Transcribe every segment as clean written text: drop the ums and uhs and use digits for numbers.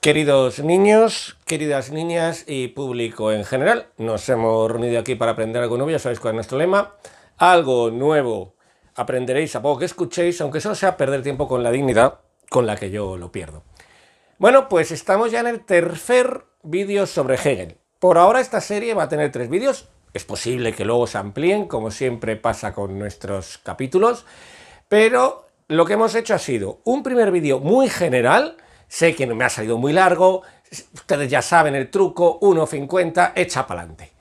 Queridos niños, queridas niñas y público en general, nos hemos reunido aquí para aprender algo nuevo. Ya sabéis cuál es nuestro lema: algo nuevo aprenderéis a poco que escuchéis, aunque solo sea perder tiempo con la dignidad con la que yo lo pierdo. Bueno, pues estamos ya en el tercer vídeo sobre Hegel. Por ahora esta serie va a tener 3 vídeos. Es posible que luego se amplíen, como siempre pasa con nuestros capítulos, pero lo que hemos hecho ha sido un primer vídeo muy general. Sé que me ha salido muy largo, ustedes ya saben el truco, 1.50, echa para adelante.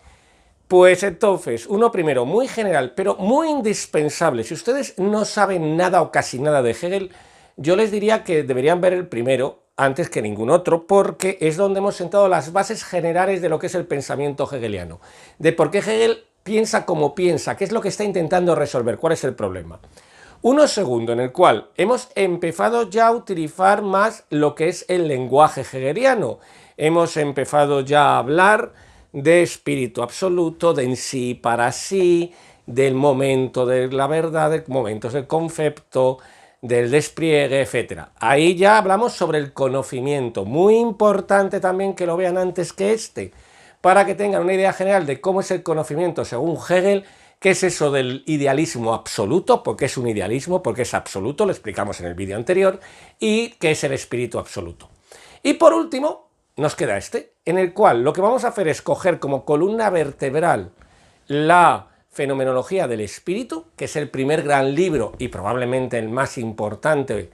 Pues entonces, uno primero muy general, pero muy indispensable. Si ustedes no saben nada o casi nada de Hegel, yo les diría que deberían ver el primero antes que ningún otro, porque es donde hemos sentado las bases generales de lo que es el pensamiento hegeliano, de por qué Hegel piensa como piensa, qué es lo que está intentando resolver, cuál es el problema. Uno segundo en el cual hemos empezado ya a utilizar más lo que es el lenguaje hegeliano. Hemos empezado ya a hablar de espíritu absoluto, de en sí para sí, del momento de la verdad, de momentos del concepto, del despliegue, etc. Ahí ya hablamos sobre el conocimiento. Muy importante también que lo vean antes que para que tengan una idea general de cómo es el conocimiento según Hegel. ¿Qué es eso del idealismo absoluto? ¿Por qué es un idealismo? Porque es absoluto, lo explicamos en el vídeo anterior. ¿Y qué es el espíritu absoluto? Y por último, nos queda en el cual lo que vamos a hacer es coger como columna vertebral la fenomenología del espíritu, que es el primer gran libro y probablemente el más importante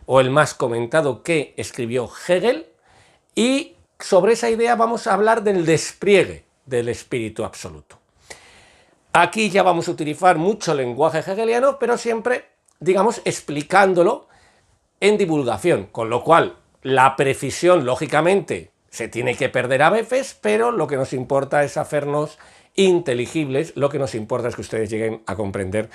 o el más comentado que escribió Hegel, y sobre esa idea vamos a hablar del despliegue del espíritu absoluto. Aquí ya vamos a utilizar mucho lenguaje hegeliano, pero siempre, digamos, explicándolo en divulgación, con lo cual la precisión, lógicamente, se tiene que perder a veces, pero lo que nos importa es hacernos inteligibles, lo que nos importa es que ustedes lleguen a comprender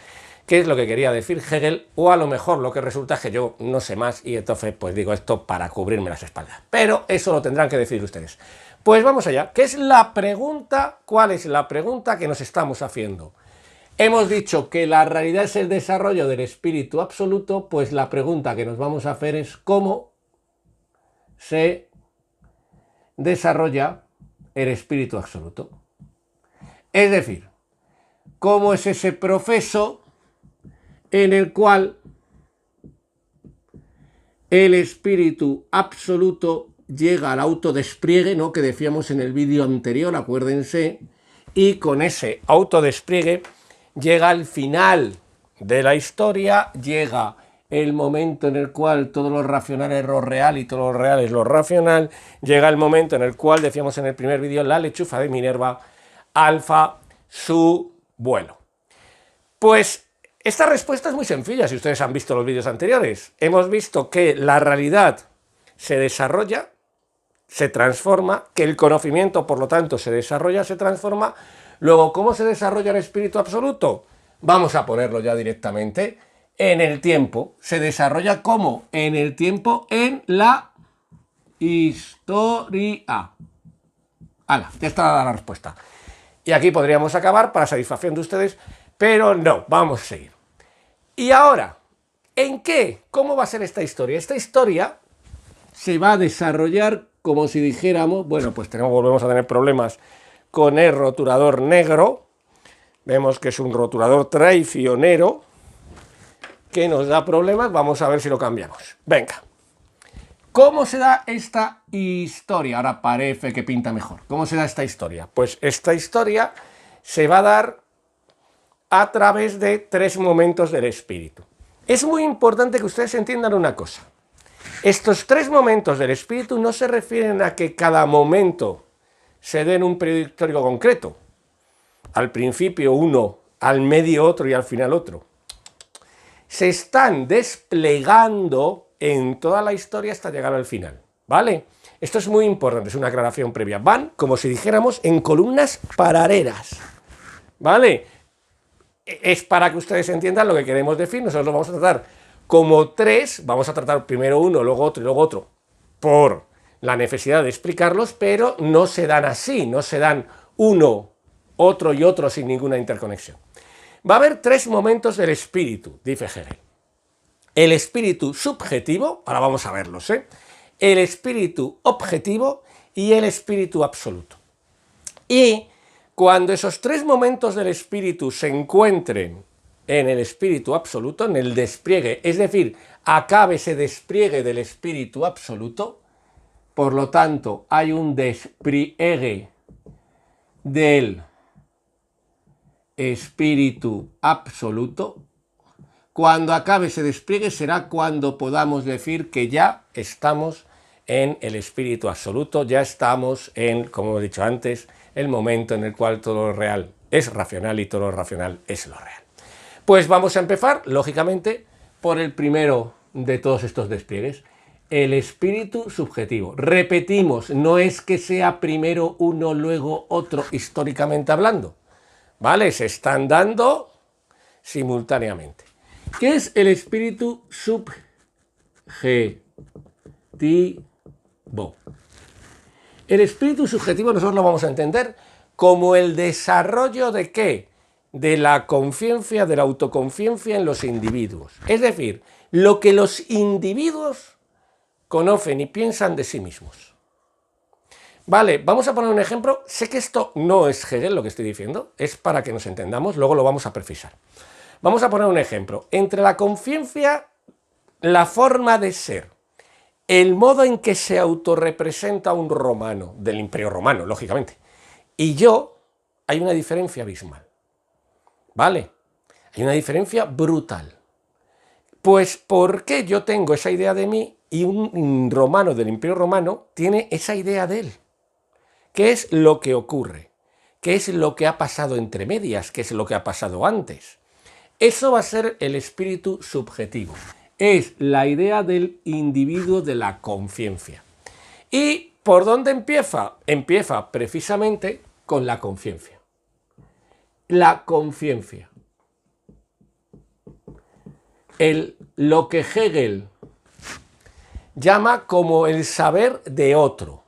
qué es lo que quería decir Hegel, o a lo mejor lo que resulta es que yo no sé más y entonces pues digo esto para cubrirme las espaldas. Pero eso lo tendrán que decidir ustedes. Pues vamos allá. ¿Qué es la pregunta? ¿Cuál es la pregunta que nos estamos haciendo? Hemos dicho que la realidad es el desarrollo del espíritu absoluto, pues la pregunta que nos vamos a hacer es cómo se desarrolla el espíritu absoluto. Es decir, cómo es ese proceso en el cual el espíritu absoluto llega al autodespliegue, ¿no?, que decíamos en el vídeo anterior, acuérdense, y con ese autodespliegue llega al final de la historia, llega el momento en el cual todo lo racional es lo real y todo lo real es lo racional, llega el momento en el cual, decíamos en el primer vídeo, la lechuza de Minerva alza su vuelo. Pues esta respuesta es muy sencilla si ustedes han visto los vídeos anteriores. Hemos visto que la realidad se desarrolla, se transforma, que el conocimiento, por lo tanto, se desarrolla, se transforma. Luego, ¿cómo se desarrolla el espíritu absoluto? Vamos a ponerlo ya directamente en el tiempo. ¿Se desarrolla cómo? En el tiempo, en la historia. ¡Hala! Ya está la respuesta. Y aquí podríamos acabar para satisfacción de ustedes, pero no, vamos a seguir. Y ahora, ¿en qué? ¿Cómo va a ser esta historia? Esta historia se va a desarrollar como si dijéramos, bueno, pues volvemos a tener problemas con el rotulador negro. Vemos que es un rotulador traicionero que nos da problemas. Vamos a ver si lo cambiamos. Venga. ¿Cómo se da esta historia? Ahora parece que pinta mejor. ¿Cómo se da esta historia? Pues esta historia se va a dar a través de 3 momentos del espíritu. Es muy importante que ustedes entiendan una cosa. Estos 3 momentos del espíritu no se refieren a que cada momento se dé en un periodo histórico concreto. Al principio uno, al medio otro y al final otro. Se están desplegando en toda la historia hasta llegar al final, ¿vale? Esto es muy importante, es una aclaración previa. Van, como si dijéramos, en columnas paralelas, ¿vale? Es para que ustedes entiendan lo que queremos decir. Nosotros lo vamos a tratar como 3, vamos a tratar primero uno, luego otro y luego otro, por la necesidad de explicarlos, pero no se dan así, no se dan uno, otro y otro sin ninguna interconexión. Va a haber 3 momentos del espíritu, dice Hegel. El espíritu subjetivo, ahora vamos a verlos, el espíritu objetivo y el espíritu absoluto. Y cuando esos tres momentos del espíritu se encuentren en el espíritu absoluto, en el despliegue, es decir, acabe ese despliegue del espíritu absoluto, por lo tanto hay un despliegue del espíritu absoluto. Cuando acabe ese despliegue será cuando podamos decir que ya estamos en el espíritu absoluto, ya estamos en, como hemos dicho antes, el momento en el cual todo lo real es racional y todo lo racional es lo real. Pues vamos a empezar, lógicamente, por el primero de todos estos despliegues, el espíritu subjetivo. Repetimos, no es que sea primero uno, luego otro, históricamente hablando, ¿vale? Se están dando simultáneamente. ¿Qué es el espíritu subjetivo? El espíritu subjetivo nosotros lo vamos a entender como el desarrollo de ¿qué? De la conciencia, de la autoconciencia en los individuos. Es decir, lo que los individuos conocen y piensan de sí mismos. Vale, vamos a poner un ejemplo. Sé que esto no es Hegel lo que estoy diciendo, es para que nos entendamos, luego lo vamos a precisar. Vamos a poner un ejemplo. Entre la conciencia, la forma de ser, el modo en que se autorrepresenta un romano, del Imperio Romano, lógicamente, y yo, hay una diferencia abismal. ¿Vale? Hay una diferencia brutal. Pues, ¿por qué yo tengo esa idea de mí y un romano del Imperio Romano tiene esa idea de él? ¿Qué es lo que ocurre? ¿Qué es lo que ha pasado entre medias? ¿Qué es lo que ha pasado antes? Eso va a ser el espíritu subjetivo. Es la idea del individuo, de la conciencia. ¿Y por dónde empieza? Empieza precisamente con la conciencia. La conciencia. Lo que Hegel llama como el saber de otro.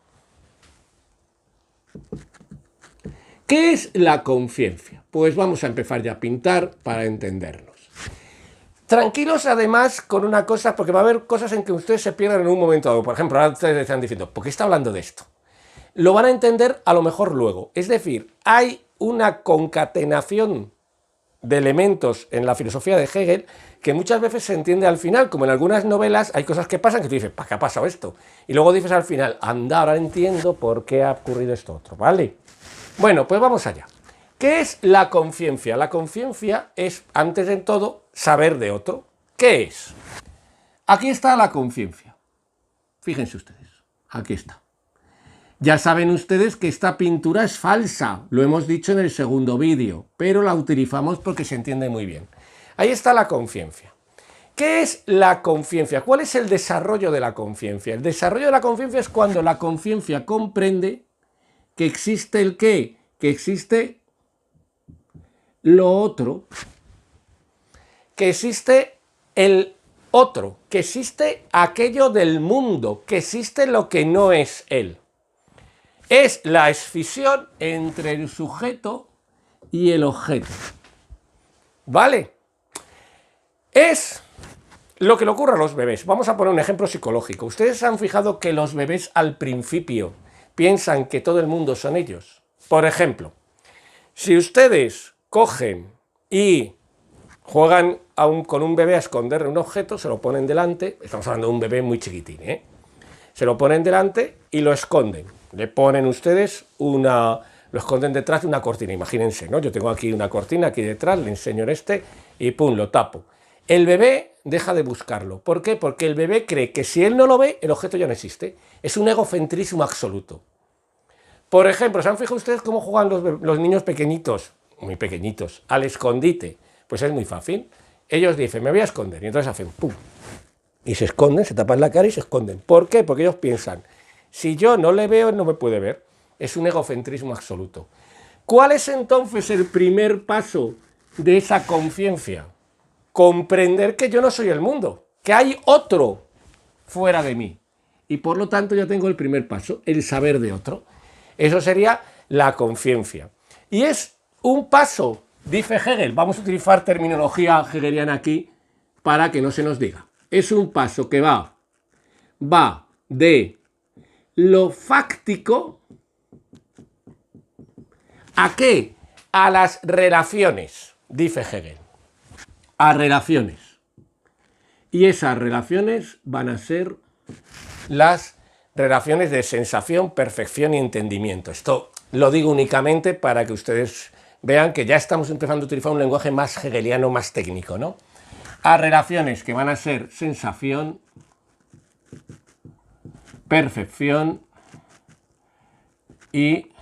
¿Qué es la conciencia? Pues vamos a empezar ya a pintar para entendernos. Tranquilos además con una cosa, porque va a haber cosas en que ustedes se pierdan en un momento dado. Por ejemplo, ahora ustedes están diciendo, ¿por qué está hablando de esto? Lo van a entender a lo mejor luego. Es decir, hay una concatenación de elementos en la filosofía de Hegel que muchas veces se entiende al final, como en algunas novelas hay cosas que pasan que tú dices, ¿para qué ha pasado esto? Y luego dices al final, anda, ahora entiendo por qué ha ocurrido esto otro, ¿vale? Bueno, pues vamos allá. ¿Qué es la conciencia? La conciencia es, antes de todo, saber de otro. ¿Qué es? Aquí está la conciencia. Fíjense ustedes, aquí está. Ya saben ustedes que esta pintura es falsa, lo hemos dicho en el segundo vídeo, pero la utilizamos porque se entiende muy bien. Ahí está la conciencia. ¿Qué es la conciencia? ¿Cuál es el desarrollo de la conciencia? El desarrollo de la conciencia es cuando la conciencia comprende que existe el qué, que existe lo otro, que existe el otro, que existe aquello del mundo, que existe lo que no es él. Es la escisión entre el sujeto y el objeto. ¿Vale? Es lo que le ocurre a los bebés. Vamos a poner un ejemplo psicológico. ¿Ustedes se han fijado que los bebés al principio piensan que todo el mundo son ellos? Por ejemplo, si ustedes cogen y juegan con un bebé a esconderle un objeto, se lo ponen delante, estamos hablando de un bebé muy chiquitín, se lo ponen delante y lo esconden. Le ponen ustedes lo esconden detrás de una cortina, imagínense, ¿no? Yo tengo aquí una cortina aquí detrás, le enseño y pum, lo tapo. El bebé deja de buscarlo. ¿Por qué? Porque el bebé cree que si él no lo ve, el objeto ya no existe. Es un egocentrismo absoluto. Por ejemplo, ¿se han fijado ustedes cómo juegan los niños pequeñitos, muy pequeñitos, al escondite? Pues es muy fácil. Ellos dicen, me voy a esconder, y entonces hacen pum. Y se esconden, se tapan la cara y se esconden. ¿Por qué? Porque ellos piensan, si yo no le veo, él no me puede ver. Es un egocentrismo absoluto. ¿Cuál es entonces el primer paso de esa conciencia? Comprender que yo no soy el mundo, que hay otro fuera de mí. Y por lo tanto ya tengo el primer paso, el saber de otro. Eso sería la conciencia. Y es un paso, dice Hegel, vamos a utilizar terminología hegeliana aquí para que no se nos diga. Es un paso que va de lo fáctico, ¿a qué? A las relaciones, dice Hegel. A relaciones. Y esas relaciones van a ser las relaciones de sensación, perfección y entendimiento. Esto lo digo únicamente para que ustedes vean que ya estamos empezando a utilizar un lenguaje más hegeliano, más técnico, ¿no? A relaciones que van a ser sensación, percepción y,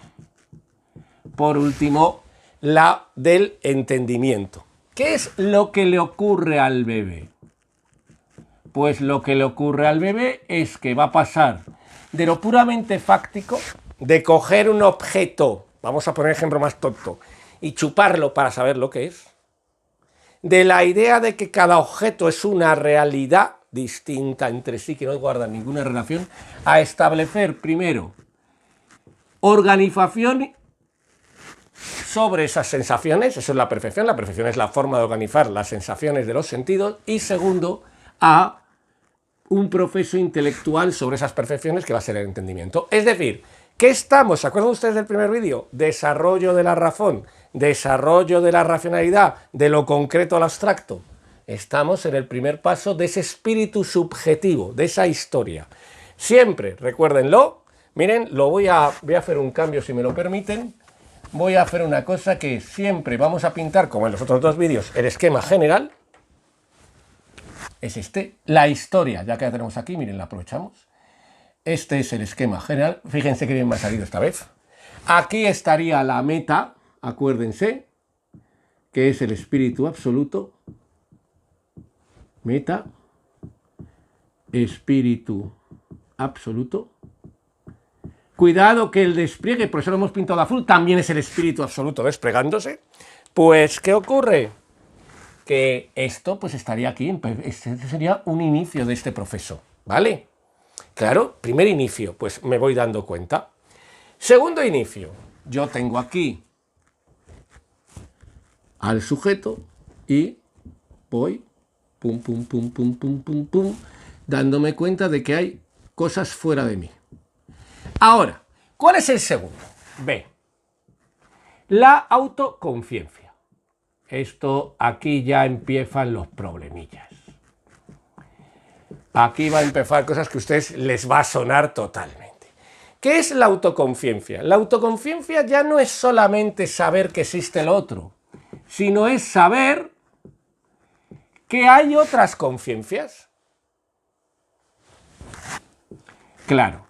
por último, la del entendimiento. ¿Qué es lo que le ocurre al bebé? Pues lo que le ocurre al bebé es que va a pasar de lo puramente fáctico, de coger un objeto, vamos a poner ejemplo más tonto, y chuparlo para saber lo que es, de la idea de que cada objeto es una realidad distinta entre sí, que no guarda ninguna relación, a establecer primero organización sobre esas sensaciones, eso es la perfección es la forma de organizar las sensaciones de los sentidos, y segundo, a un proceso intelectual sobre esas percepciones que va a ser el entendimiento. Es decir, ¿qué estamos? ¿Se acuerdan ustedes del primer vídeo? Desarrollo de la razón, desarrollo de la racionalidad, de lo concreto al abstracto. Estamos en el primer paso de ese espíritu subjetivo, de esa historia. Siempre, recuérdenlo, miren, voy a hacer un cambio si me lo permiten. Voy a hacer una cosa que siempre vamos a pintar, como en los otros dos vídeos, el esquema general. Es este, la historia, ya que la tenemos aquí, miren, la aprovechamos. Este es el esquema general, fíjense que bien me ha salido esta vez. Aquí estaría la meta, acuérdense, que es el espíritu absoluto. Meta, espíritu absoluto. Cuidado que el despliegue, por eso lo hemos pintado azul, también es el espíritu absoluto desplegándose. Pues, ¿qué ocurre? Que esto pues estaría aquí, este sería un inicio de este proceso, ¿vale? Claro, primer inicio, pues me voy dando cuenta. Segundo inicio, yo tengo aquí al sujeto y voy, pum, pum, pum, pum, pum, pum, pum, dándome cuenta de que hay cosas fuera de mí. Ahora, ¿cuál es el segundo? B, la autoconciencia. Esto, aquí ya empiezan los problemillas. Aquí va a empezar cosas que a ustedes les va a sonar totalmente. ¿Qué es la autoconciencia? La autoconciencia ya no es solamente saber que existe el otro, sino es saber que hay otras conciencias. Claro.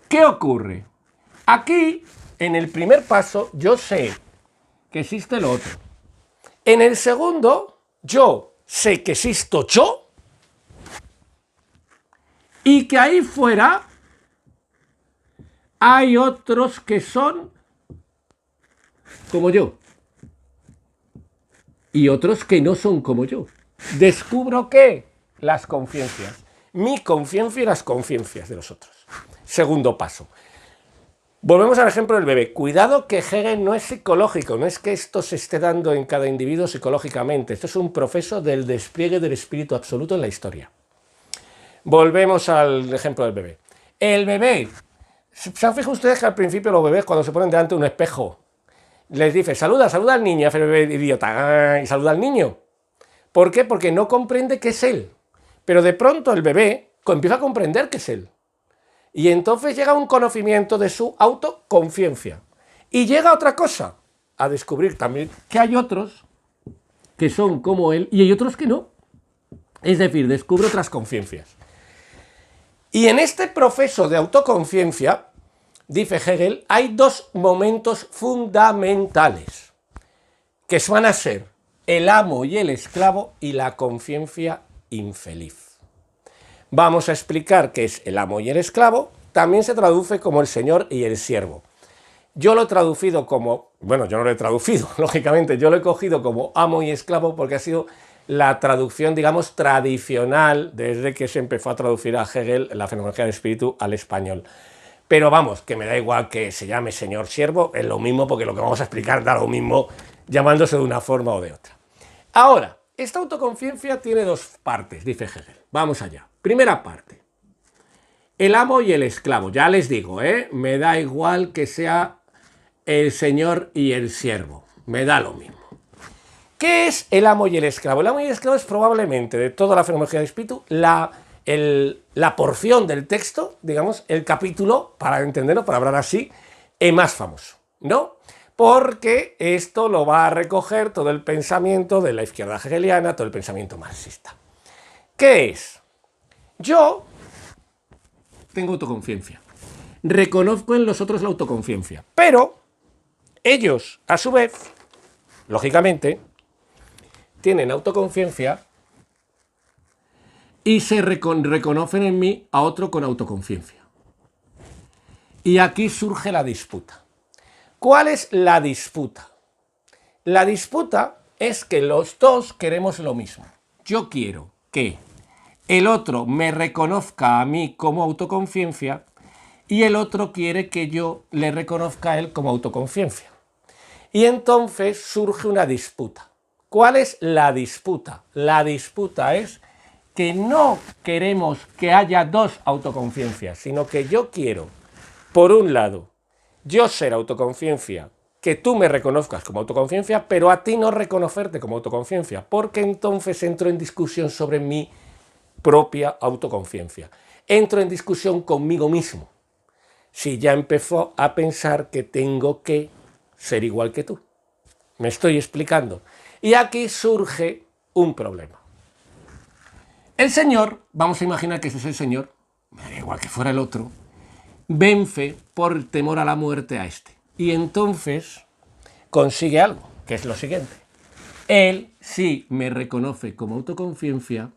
¿Qué ocurre? Aquí, en el primer paso, yo sé que existe el otro. En el segundo, yo sé que existo yo y que ahí fuera hay otros que son como yo y otros que no son como yo. Descubro que las conciencias, mi conciencia y las conciencias de los otros. Segundo paso. Volvemos al ejemplo del bebé. Cuidado que Hegel no es psicológico, no es que esto se esté dando en cada individuo psicológicamente. Esto es un proceso del despliegue del espíritu absoluto en la historia. Volvemos al ejemplo del bebé. El bebé, ¿se han fijado ustedes que al principio los bebés cuando se ponen delante de un espejo les dice saluda al niño, hace el bebé idiota y saluda al niño? ¿Por qué? Porque no comprende que es él. Pero de pronto el bebé empieza a comprender que es él. Y entonces llega a un conocimiento de su autoconciencia. Y llega a otra cosa, a descubrir también que hay otros que son como él y hay otros que no. Es decir, descubre otras conciencias. Y en este proceso de autoconciencia, dice Hegel, hay dos momentos fundamentales, que van a ser el amo y el esclavo y la conciencia infeliz. Vamos a explicar qué es el amo y el esclavo. También se traduce como el señor y el siervo. Yo lo he traducido como, bueno, yo no lo he traducido, lógicamente, yo lo he cogido como amo y esclavo porque ha sido la traducción, digamos, tradicional desde que se empezó a traducir a Hegel la fenomenología del espíritu al español. Pero vamos, que me da igual que se llame señor siervo, es lo mismo porque lo que vamos a explicar da lo mismo llamándose de una forma o de otra. Ahora, esta autoconciencia tiene dos partes, dice Hegel. Vamos allá. Primera parte. El amo y el esclavo. Ya les digo, me da igual que sea el señor y el siervo. Me da lo mismo. ¿Qué es el amo y el esclavo? El amo y el esclavo es probablemente, de toda la fenomenología del espíritu, la porción del texto, digamos, el capítulo, para entenderlo, para hablar así, más famoso, ¿no? Porque esto lo va a recoger todo el pensamiento de la izquierda hegeliana, todo el pensamiento marxista. ¿Qué es? Yo tengo autoconciencia. Reconozco en los otros la autoconciencia. Pero ellos, a su vez, lógicamente, tienen autoconciencia y se reconocen en mí a otro con autoconciencia. Y aquí surge la disputa. ¿Cuál es la disputa? La disputa es que los dos queremos lo mismo. Yo quiero que el otro me reconozca a mí como autoconciencia y el otro quiere que yo le reconozca a él como autoconciencia. Y entonces surge una disputa. ¿Cuál es la disputa? La disputa es que no queremos que haya dos autoconciencias, sino que yo quiero, por un lado, yo ser autoconciencia, que tú me reconozcas como autoconciencia, pero a ti no reconocerte como autoconciencia, porque entonces entro en discusión sobre mi propia autoconciencia. Entro en discusión conmigo mismo. Si ya empezó a pensar que tengo que ser igual que tú. Me estoy explicando. Y aquí surge un problema. El señor, vamos a imaginar que ese es el señor, me da igual que fuera el otro, vence por temor a la muerte a este. Y entonces consigue algo, que es lo siguiente. Él sí me reconoce como autoconciencia,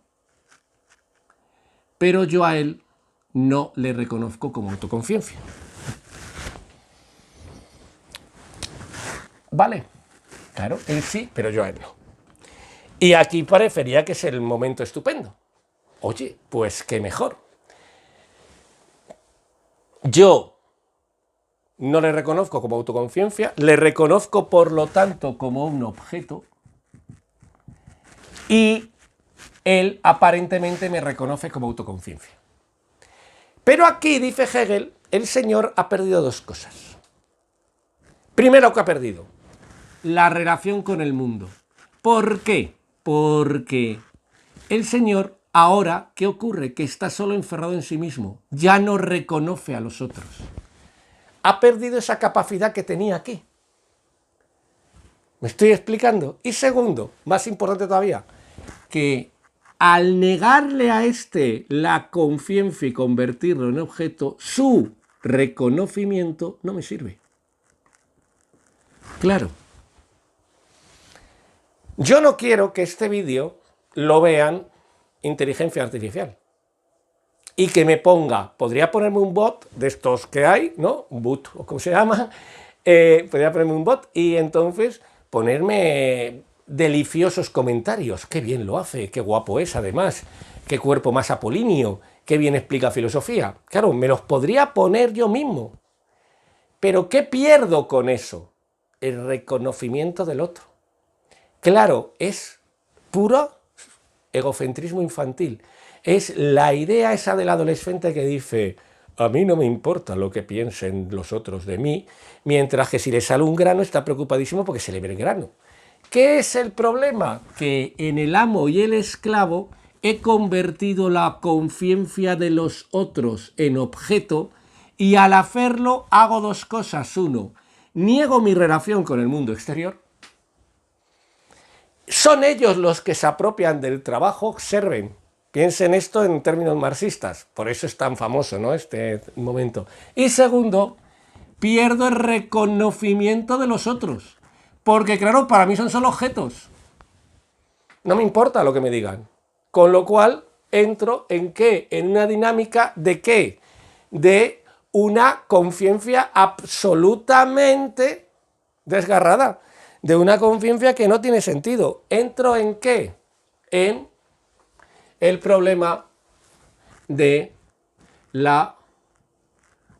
pero yo a él no le reconozco como autoconciencia. Vale, claro, él sí, pero yo a él no. Y aquí parecería que es el momento estupendo. Oye, pues qué mejor. Yo no le reconozco como autoconciencia, le reconozco por lo tanto como un objeto y él aparentemente me reconoce como autoconciencia. Pero aquí, dice Hegel, el señor ha perdido dos cosas. Primero que ha perdido la relación con el mundo. ¿Por qué? Porque el señor ahora, ¿qué ocurre? Que está solo encerrado en sí mismo, ya no reconoce a los otros. Ha perdido esa capacidad que tenía aquí. ¿Me estoy explicando? Y segundo, más importante todavía, que al negarle a este la conciencia y convertirlo en objeto, su reconocimiento no me sirve. Claro. Yo no quiero que este vídeo lo vean inteligencia artificial. Y que me ponga, podría ponerme un bot de estos que hay, ¿no? Un bot, o como se llama, podría ponerme un bot y entonces ponerme deliciosos comentarios. Qué bien lo hace, qué guapo es además, qué cuerpo más apolíneo, qué bien explica filosofía. Claro, me los podría poner yo mismo. Pero ¿qué pierdo con eso? El reconocimiento del otro. Claro, es puro egocentrismo infantil. Es la idea esa del adolescente que dice, a mí no me importa lo que piensen los otros de mí, mientras que si le sale un grano está preocupadísimo porque se le ve el grano. ¿Qué es el problema? Que en el amo y el esclavo he convertido la conciencia de los otros en objeto y al hacerlo hago dos cosas. Uno, niego mi relación con el mundo exterior. Son ellos los que se apropian del trabajo, observen. Piensen esto en términos marxistas, por eso es tan famoso, ¿no?, este momento. Y segundo, pierdo el reconocimiento de los otros, porque claro, para mí son solo objetos. No me importa lo que me digan. Con lo cual, entro en ¿qué? En una dinámica de ¿qué? De una conciencia absolutamente desgarrada, de una conciencia que no tiene sentido. ¿Entro en qué? En el problema de la...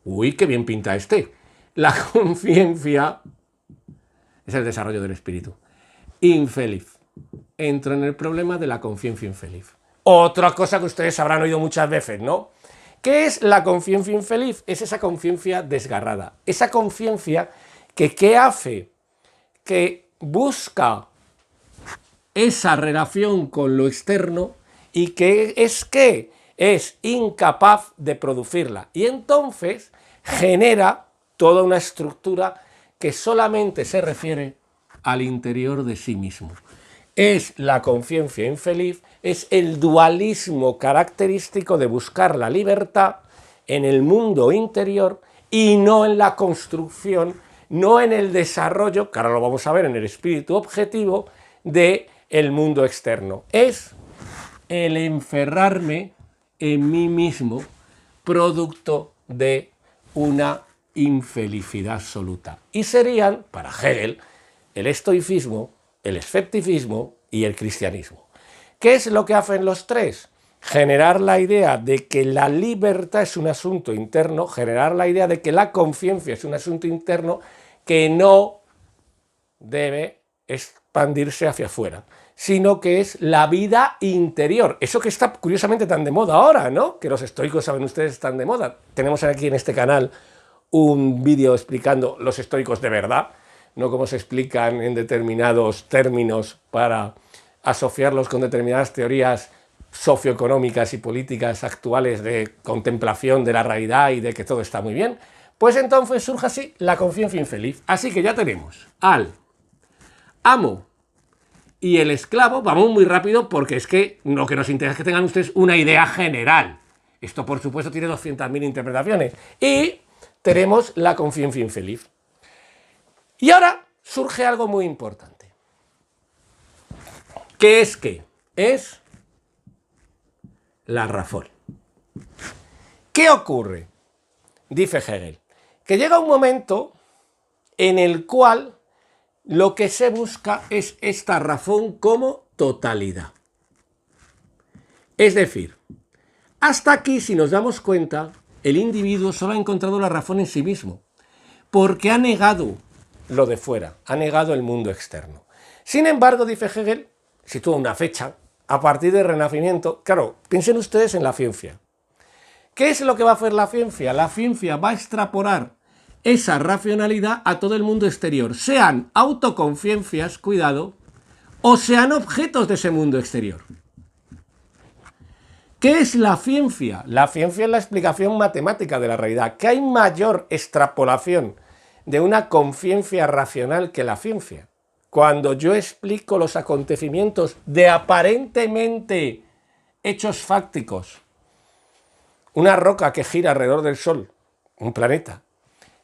Uy, qué bien pinta este. La conciencia es el desarrollo del espíritu. Infeliz. entro en el problema de la conciencia infeliz. Otra cosa que ustedes habrán oído muchas veces, ¿no? ¿Qué es la conciencia infeliz? Es esa conciencia desgarrada, esa conciencia que ¿qué hace? Que busca esa relación con lo externo y que es incapaz de producirla. Y entonces genera toda una estructura que solamente se refiere al interior de sí mismo. Es la conciencia infeliz, es el dualismo característico de buscar la libertad en el mundo interior y no en la construcción, no en el desarrollo, que ahora lo vamos a ver en el espíritu objetivo, de el mundo externo. Es el encerrarme en mí mismo, producto de una infelicidad absoluta. Y serían, para Hegel, el estoicismo, el escepticismo y el cristianismo. ¿Qué es lo que hacen los tres? Generar la idea de que la libertad es un asunto interno, generar la idea de que la conciencia es un asunto interno que no debe expandirse hacia afuera, sino que es la vida interior. Eso que está curiosamente tan de moda ahora, ¿no? Que los estoicos, saben ustedes, están de moda. Tenemos aquí en este canal un vídeo explicando los estoicos de verdad, no como se explican en determinados términos para asociarlos con determinadas teorías socioeconómicas y políticas actuales de contemplación de la realidad y de que todo está muy bien. Pues entonces surge así la conciencia infeliz. Así que ya tenemos al amo y el esclavo. Vamos muy rápido porque es que lo que nos interesa es que tengan ustedes una idea general. Esto, por supuesto, tiene 200.000 interpretaciones. Y tenemos la conciencia infeliz. Y ahora surge algo muy importante. ¿Qué es qué? Es la razón. ¿Qué ocurre? Dice Hegel, que llega un momento en el cual lo que se busca es esta razón como totalidad. Es decir, hasta aquí, si nos damos cuenta, el individuo solo ha encontrado la razón en sí mismo, porque ha negado lo de fuera, ha negado el mundo externo. Sin embargo, dice Hegel, sitúa una fecha, a partir del Renacimiento. Claro, piensen ustedes en la ciencia. ¿Qué es lo que va a hacer la ciencia? La ciencia va a extrapolar esa racionalidad a todo el mundo exterior, sean autoconciencias, cuidado, o sean objetos de ese mundo exterior. ¿Qué es la ciencia? La ciencia es la explicación matemática de la realidad. ¿Qué hay mayor extrapolación de una conciencia racional que la ciencia? Cuando yo explico los acontecimientos de aparentemente hechos fácticos, una roca que gira alrededor del Sol, un planeta,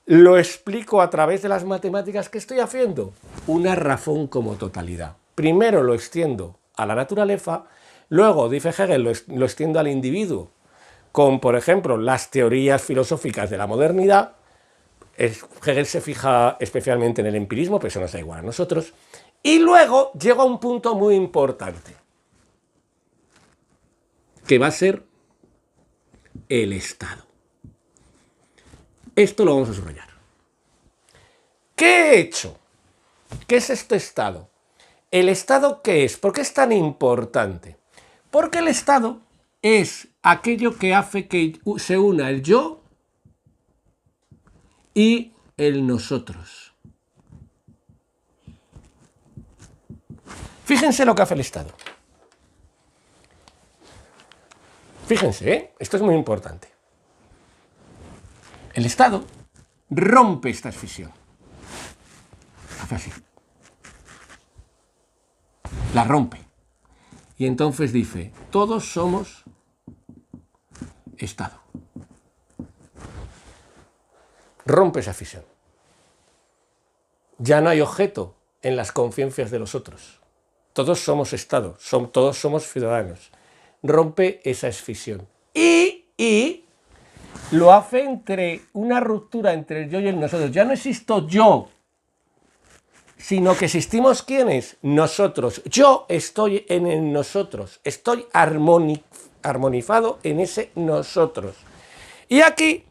lo explico a través de las matemáticas que estoy haciendo, una razón como totalidad. Primero lo extiendo a la naturaleza, luego, dice Hegel, lo extiendo al individuo, con, por ejemplo, las teorías filosóficas de la modernidad. Hegel se fija especialmente en el empirismo, pero eso nos da igual a nosotros. Y luego llega a un punto muy importante, que va a ser el Estado. Esto lo vamos a subrayar. ¿Qué he hecho? ¿Qué es este Estado? ¿El Estado qué es? ¿Por qué es tan importante? Porque el Estado es aquello que hace que se una el yo y el nosotros. Fíjense lo que hace el Estado. Fíjense, esto es muy importante. El Estado rompe esta escisión. Hace así. La rompe. Y entonces dice, todos somos Estado. Rompe esa fisión. Ya no hay objeto en las conciencias de los otros. Todos somos Estado, todos somos ciudadanos. Rompe esa escisión. Y lo hace entre una ruptura entre el yo y el nosotros. Ya no existo yo, sino que existimos ¿quiénes? Nosotros. Yo estoy en el nosotros, estoy armonizado en ese nosotros. Y aquí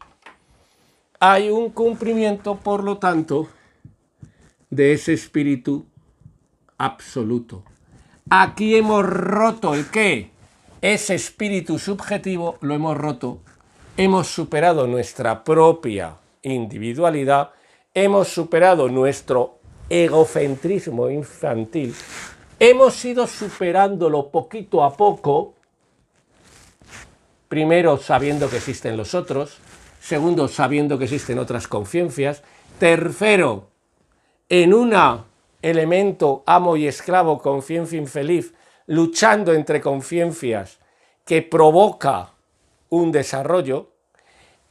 hay un cumplimiento, por lo tanto, de ese espíritu absoluto. Aquí hemos roto el qué, ese espíritu subjetivo, lo hemos roto, hemos superado nuestra propia individualidad, hemos superado nuestro egocentrismo infantil, hemos ido superándolo poquito a poco, primero sabiendo que existen los otros, segundo sabiendo que existen otras conciencias, tercero en un elemento amo y esclavo, conciencia infeliz, luchando entre conciencias que provoca un desarrollo,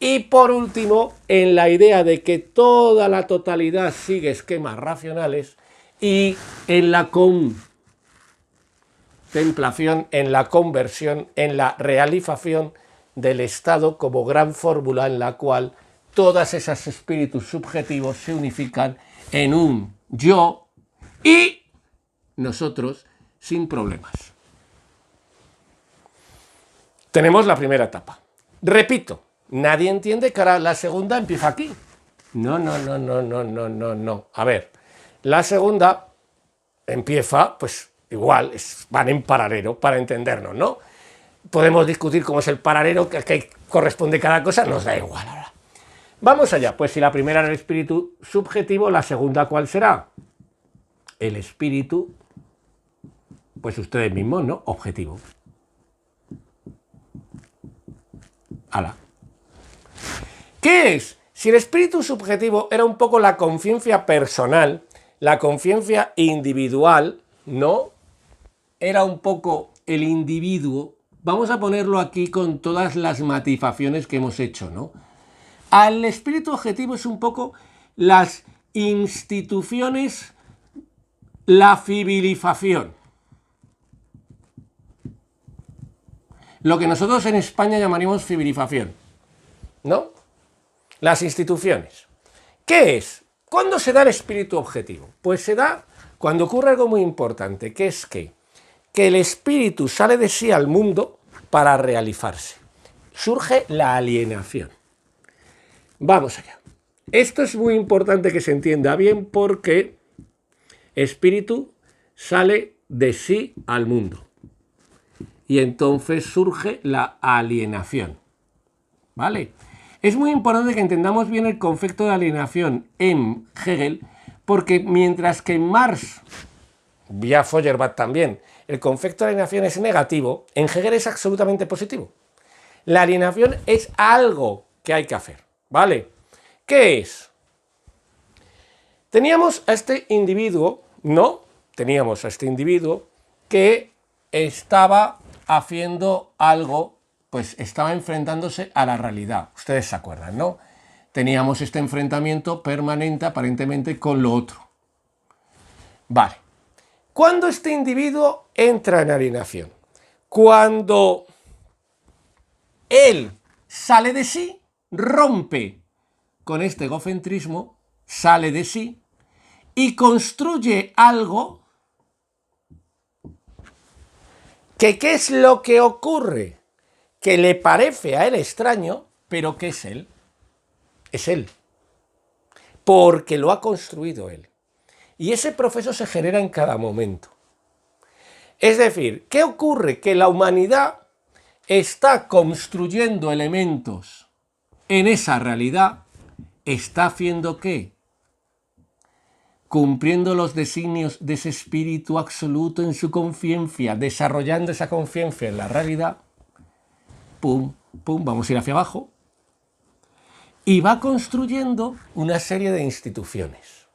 y por último en la idea de que toda la totalidad sigue esquemas racionales y en la contemplación, en la conversión, en la realización del estado como gran fórmula en la cual todos esos espíritus subjetivos se unifican en un yo y nosotros sin problemas. Tenemos la primera etapa. Repito, nadie entiende que ahora la segunda empieza aquí. No. A ver, la segunda empieza, pues igual, van en paralelo para entendernos, ¿no? Podemos discutir cómo es el paralelo, que corresponde cada cosa, nos da igual ahora. Vamos allá, pues si la primera era el espíritu subjetivo, la segunda ¿cuál será? El espíritu, pues ustedes mismos, ¿no? Objetivo. ¡Hala! ¿Qué es? Si el espíritu subjetivo era un poco la conciencia personal, la conciencia individual, ¿no? Era un poco el individuo. Vamos a ponerlo aquí con todas las matizaciones que hemos hecho, ¿no? Al espíritu objetivo es un poco las instituciones, la civilización. Lo que nosotros en España llamaríamos civilización, ¿no? Las instituciones. ¿Qué es? ¿Cuándo se da el espíritu objetivo? Pues se da cuando ocurre algo muy importante, que es que el espíritu sale de sí al mundo para realizarse. Surge la alienación. Vamos allá. Esto es muy importante que se entienda bien porque espíritu sale de sí al mundo. Y entonces surge la alienación. ¿Vale? Es muy importante que entendamos bien el concepto de alienación en Hegel, porque mientras que en Marx, vía Feuerbach también, el concepto de alienación es negativo, en Hegel es absolutamente positivo. La alienación es algo que hay que hacer, ¿vale? ¿Qué es? Teníamos a este individuo, ¿no? Teníamos a este individuo que estaba haciendo algo, pues estaba enfrentándose a la realidad. Ustedes se acuerdan, ¿no? Teníamos este enfrentamiento permanente, aparentemente, con lo otro. Vale. ¿Cuándo este individuo entra en alienación? Cuando él sale de sí, rompe con este egocentrismo, sale de sí y construye algo que ¿qué es lo que ocurre? Que le parece a él extraño, pero que es él. Es él. Porque lo ha construido él. Y ese proceso se genera en cada momento. Es decir, ¿qué ocurre? Que la humanidad está construyendo elementos en esa realidad. ¿Está haciendo qué? Cumpliendo los designios de ese espíritu absoluto en su conciencia, desarrollando esa conciencia en la realidad. Pum, pum, vamos a ir hacia abajo. Y va construyendo una serie de instituciones.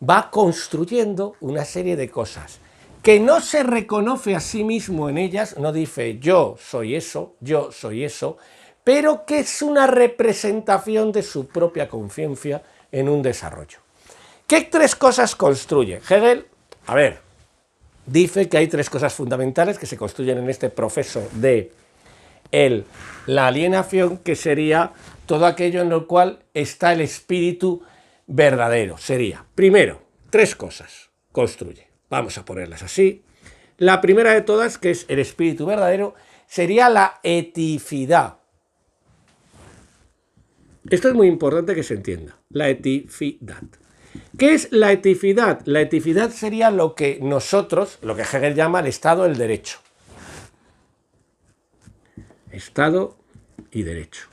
Va construyendo una serie de cosas que no se reconoce a sí mismo en ellas, no dice yo soy eso, pero que es una representación de su propia conciencia en un desarrollo. ¿Qué tres cosas construye? Hegel, a ver, dice que hay tres cosas fundamentales que se construyen en este proceso de la alienación, que sería todo aquello en lo cual está el espíritu verdadero. Sería, primero, tres cosas construye. Vamos a ponerlas así. La primera de todas, que es el espíritu verdadero, sería la eticidad. Esto es muy importante que se entienda, la eticidad. ¿Qué es la eticidad? La eticidad sería lo que nosotros, lo que Hegel llama el Estado del derecho. Estado y derecho.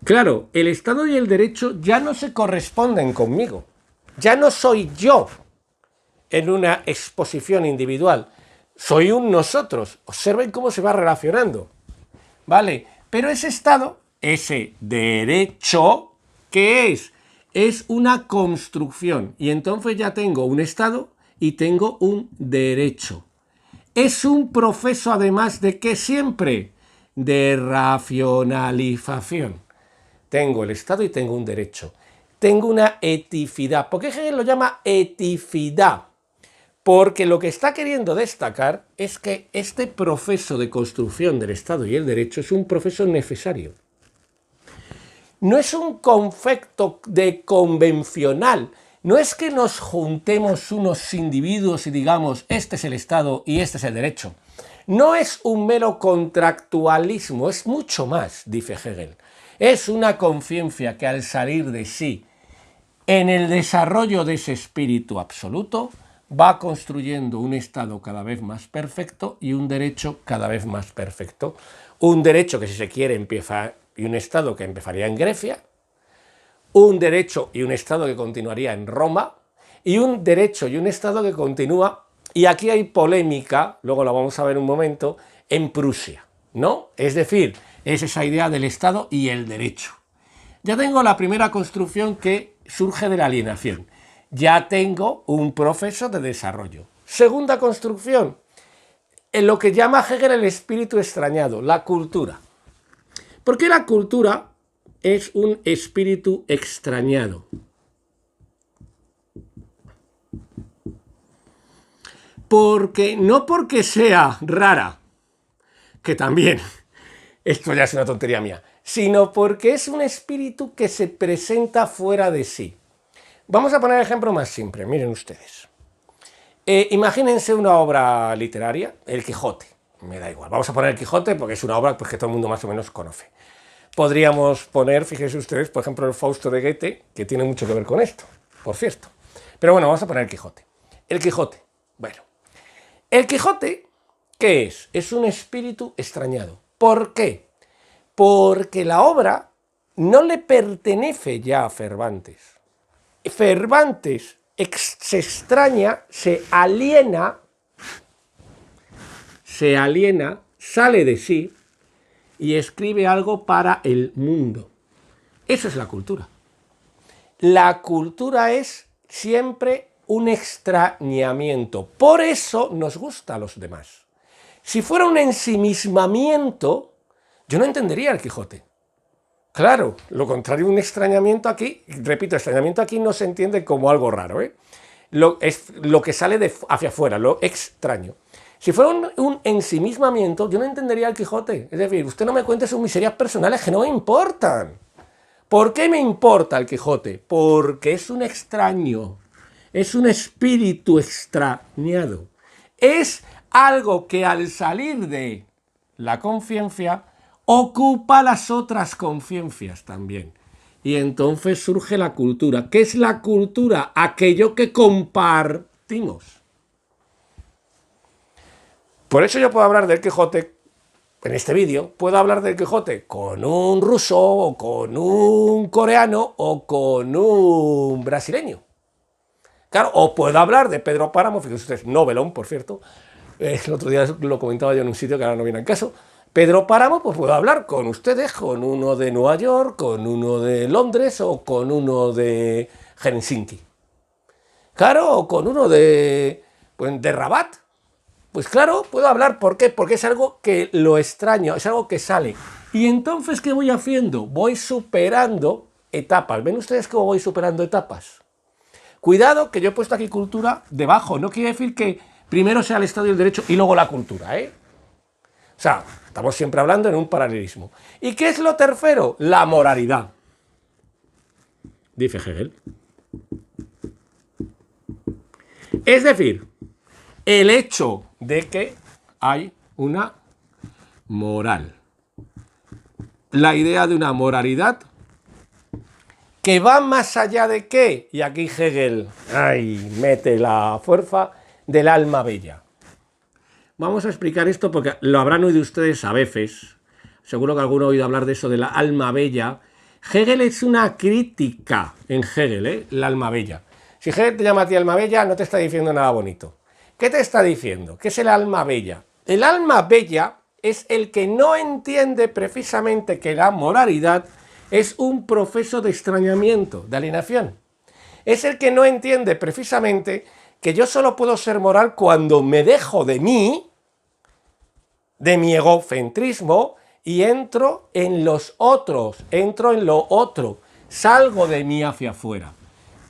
Claro, el Estado y el derecho ya no se corresponden conmigo. Ya no soy yo en una exposición individual. Soy un nosotros. Observen cómo se va relacionando. ¿Vale? Pero ese Estado, ese derecho, ¿qué es? Es una construcción. Y entonces ya tengo un Estado y tengo un derecho. Es un proceso, además de que siempre de racionalización. Tengo el Estado y tengo un derecho. Tengo una eticidad. ¿Por qué Hegel lo llama eticidad? Porque lo que está queriendo destacar es que este proceso de construcción del Estado y el derecho es un proceso necesario. No es un concepto de convencional. No es que nos juntemos unos individuos y digamos, este es el Estado y este es el derecho. No es un mero contractualismo, es mucho más, dice Hegel. Es una conciencia que al salir de sí, en el desarrollo de ese espíritu absoluto, va construyendo un Estado cada vez más perfecto y un derecho cada vez más perfecto. Un derecho que, si se quiere, empieza, y un Estado que empezaría en Grecia, un derecho y un Estado que continuaría en Roma, y un derecho y un Estado que continúa, y aquí hay polémica, luego la vamos a ver un momento, en Prusia, ¿no? Es decir, es esa idea del Estado y el derecho. Ya tengo la primera construcción que surge de la alienación. Ya tengo un proceso de desarrollo. Segunda construcción, en lo que llama Hegel el espíritu extrañado, la cultura. ¿Por qué la cultura es un espíritu extrañado? No porque sea rara, que también, esto ya es una tontería mía, sino porque es un espíritu que se presenta fuera de sí. Vamos a poner el ejemplo más simple, miren ustedes. Imagínense una obra literaria, El Quijote, me da igual, vamos a poner El Quijote porque es una obra pues, que todo el mundo más o menos conoce. Podríamos poner, fíjense ustedes, por ejemplo, el Fausto de Goethe, que tiene mucho que ver con esto, por cierto. Pero bueno, vamos a poner El Quijote. El Quijote, bueno. El Quijote, ¿qué es? Es un espíritu extrañado. ¿Por qué? Porque la obra no le pertenece ya a Cervantes. Cervantes se extraña, se aliena, sale de sí y escribe algo para el mundo. Eso es la cultura. La cultura es siempre un extrañamiento. Por eso nos gusta a los demás. Si fuera un ensimismamiento, yo no entendería el Quijote. Claro, lo contrario, un extrañamiento aquí, repito, extrañamiento aquí no se entiende como algo raro, ¿eh? Es lo que sale hacia afuera, lo extraño. Si fuera un ensimismamiento, yo no entendería el Quijote. Es decir, usted no me cuente sus miserias personales que no me importan. ¿Por qué me importa el Quijote? Porque es un extraño, es un espíritu extrañado. Es algo que al salir de la conciencia ocupa las otras conciencias también. Y entonces surge la cultura. ¿Qué es la cultura? Aquello que compartimos. Por eso yo puedo hablar del Quijote, en este vídeo, puedo hablar del Quijote con un ruso, o con un coreano, o con un brasileño. Claro, o puedo hablar de Pedro Páramo, fíjense ustedes, novelón, por cierto. El otro día lo comentaba yo en un sitio que ahora no viene al caso. Pedro Páramo, pues puedo hablar con ustedes, con uno de Nueva York, con uno de Londres o con uno de Helsinki. Claro, o con uno pues, de Rabat. Pues claro, puedo hablar. ¿Por qué? Porque es algo que lo extraño, es algo que sale. Y entonces, ¿qué voy haciendo? Voy superando etapas. ¿Ven ustedes cómo voy superando etapas? Cuidado, que yo he puesto aquí cultura debajo. No quiere decir que primero sea el Estado y el derecho y luego la cultura, ¿eh? O sea, estamos siempre hablando en un paralelismo. ¿Y qué es lo tercero? La moralidad. Dice Hegel. Es decir, el hecho de que hay una moral. La idea de una moralidad que va más allá de qué, y aquí Hegel mete la fuerza del alma bella. Vamos a explicar esto porque lo habrán oído ustedes a veces, seguro que alguno ha oído hablar de eso, de la alma bella. Hegel es una crítica en Hegel, el alma bella. Si Hegel te llama a ti alma bella, no te está diciendo nada bonito. ¿Qué te está diciendo? ¿Qué es el alma bella? El alma bella es el que no entiende precisamente que la moralidad es un proceso de extrañamiento, de alienación. Es el que no entiende precisamente que yo solo puedo ser moral cuando me dejo de mí, de mi egocentrismo, y entro en los otros, entro en lo otro, salgo de mí hacia afuera.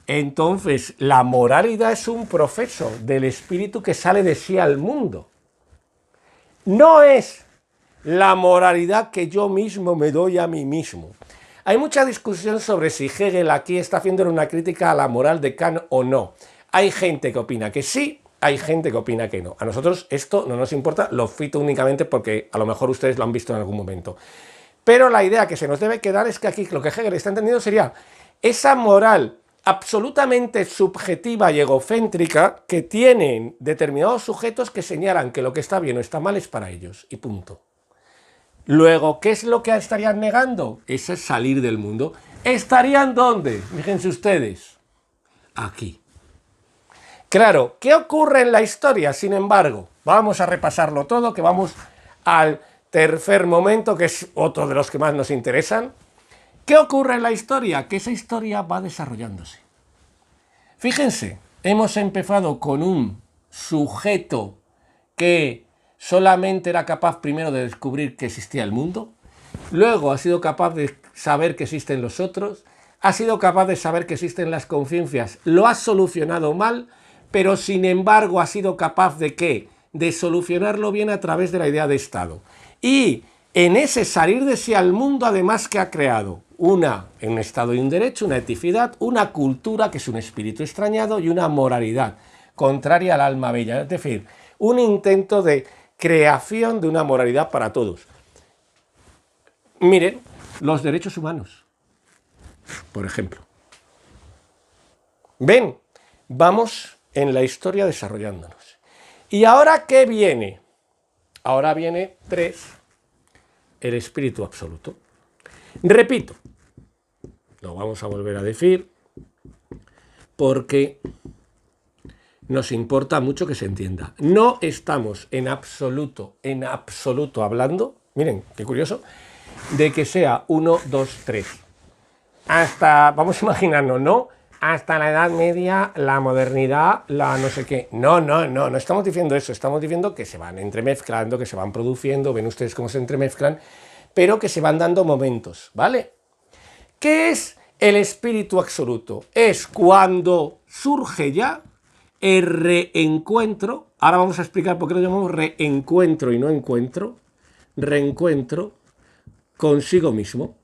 Entonces, la moralidad es un proceso del espíritu que sale de sí al mundo. No es la moralidad que yo mismo me doy a mí mismo. Hay mucha discusión sobre si Hegel aquí está haciendo una crítica a la moral de Kant o no. Hay gente que opina que sí, hay gente que opina que no. A nosotros esto no nos importa, lo cito únicamente porque a lo mejor ustedes lo han visto en algún momento. Pero la idea que se nos debe quedar es que aquí lo que Hegel está entendiendo sería esa moral absolutamente subjetiva y egocéntrica que tienen determinados sujetos que señalan que lo que está bien o está mal es para ellos, y punto. Luego, ¿qué es lo que estarían negando? Ese es salir del mundo. ¿Estarían dónde? Fíjense ustedes. Aquí. Claro, ¿qué ocurre en la historia? Sin embargo, vamos a repasarlo todo, que vamos al tercer momento, que es otro de los que más nos interesan. ¿Qué ocurre en la historia? Que esa historia va desarrollándose. Fíjense, hemos empezado con un sujeto que solamente era capaz primero de descubrir que existía el mundo, luego ha sido capaz de saber que existen los otros, ha sido capaz de saber que existen las conciencias, lo ha solucionado mal, pero sin embargo ha sido capaz de ¿qué? De solucionarlo bien a través de la idea de Estado. Y en ese salir de sí al mundo, además, que ha creado un Estado y un derecho, una eticidad, una cultura que es un espíritu extrañado y una moralidad contraria al alma bella, es decir, un intento de creación de una moralidad para todos. Miren, los derechos humanos, por ejemplo. Ven, vamos en la historia desarrollándonos. ¿Y ahora qué viene? Ahora viene 3, el espíritu absoluto. Repito, lo vamos a volver a decir porque nos importa mucho que se entienda. No estamos en absoluto hablando, miren, qué curioso, de que sea 1, 2, 3. Hasta, vamos a imaginarnos, ¿no? Hasta la Edad Media, la modernidad, la no sé qué. No estamos diciendo eso, estamos diciendo que se van entremezclando, que se van produciendo, ven ustedes cómo se entremezclan, pero que se van dando momentos, ¿vale? ¿Qué es el espíritu absoluto? Es cuando surge ya el reencuentro. Ahora vamos a explicar por qué lo llamamos reencuentro y no encuentro. Reencuentro consigo mismo.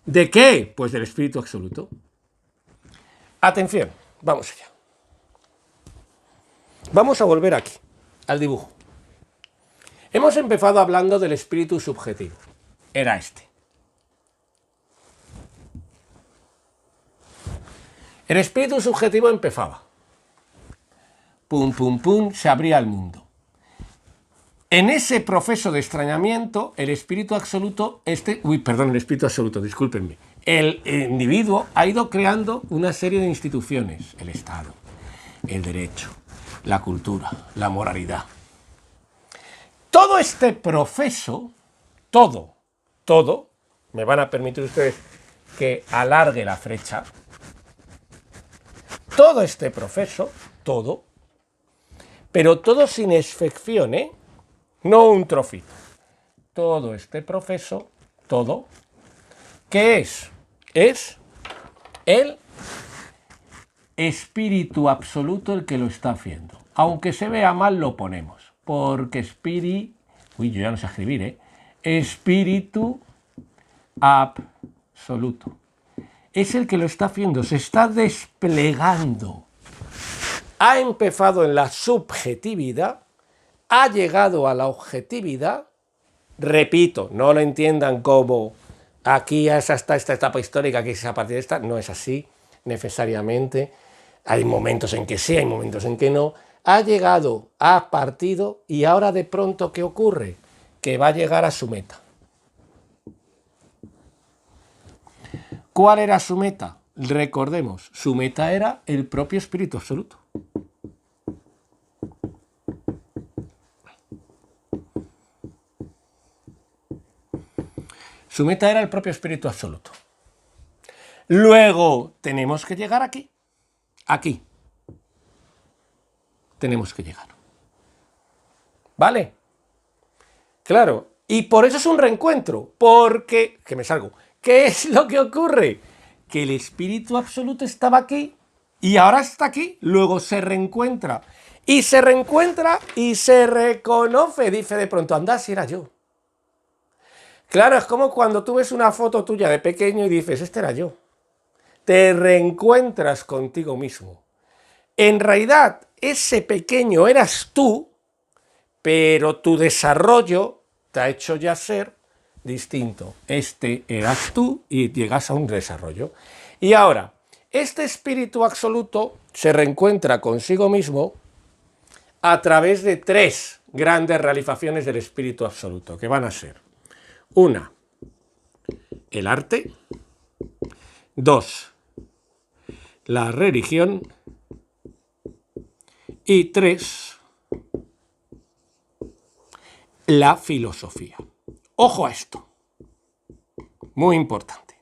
¿De qué? Pues del espíritu absoluto. Atención, vamos allá. Vamos a volver aquí, al dibujo. Hemos empezado hablando del espíritu subjetivo. Era este. El espíritu subjetivo empezaba. Pum, pum, pum, se abría el mundo. En ese proceso de extrañamiento, el espíritu absoluto, el espíritu absoluto, discúlpenme, el individuo ha ido creando una serie de instituciones, el Estado, el derecho, la cultura, la moralidad. Todo este proceso, todo, me van a permitir ustedes que alargue la flecha, todo este proceso, pero todo sin excepción, no un trocito. Todo este proceso, ¿qué es? Es el espíritu absoluto el que lo está haciendo. Aunque se vea mal, lo ponemos. Porque yo ya no sé escribir, espíritu absoluto. Es el que lo está haciendo, se está desplegando. Ha empezado en la subjetividad, ha llegado a la objetividad. Repito, no lo entiendan como aquí es hasta esta etapa histórica, que es a partir de esta, no es así necesariamente. Hay momentos en que sí, hay momentos en que no. Ha llegado, ha partido y ahora de pronto, ¿qué ocurre? Que va a llegar a su meta. ¿Cuál era su meta? Recordemos, su meta era el propio Espíritu Absoluto. Su meta era el propio Espíritu Absoluto. Luego tenemos que llegar aquí. Aquí. Tenemos que llegar. ¿Vale? Claro. Y por eso es un reencuentro. Porque... que me salgo. ¿Qué es lo que ocurre? Que el Espíritu Absoluto estaba aquí y ahora está aquí. Luego se reencuentra. Y se reencuentra y se reconoce. Dice de pronto, anda, si era yo. Claro, es como cuando tú ves una foto tuya de pequeño y dices, este era yo. Te reencuentras contigo mismo. En realidad, ese pequeño eras tú, pero tu desarrollo te ha hecho ya ser distinto. Este eras tú y llegas a un desarrollo. Y ahora, este espíritu absoluto se reencuentra consigo mismo a través de 3 grandes realizaciones del espíritu absoluto, que van a ser: una, el arte; 2, la religión; y 3, la filosofía. Ojo a esto, muy importante.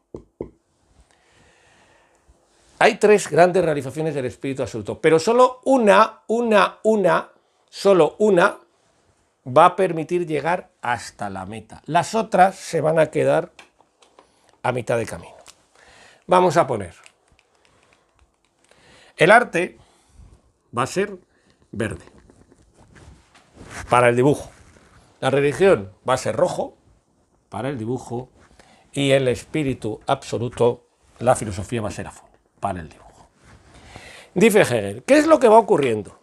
Hay 3 grandes realizaciones del espíritu absoluto, pero solo solo una va a permitir llegar hasta la meta. Las otras se van a quedar a mitad de camino. Vamos a poner. El arte va a ser verde para el dibujo. La religión va a ser rojo para el dibujo. Y el espíritu absoluto, la filosofía, va a ser azul para el dibujo. Dice Hegel, ¿qué es lo que va ocurriendo?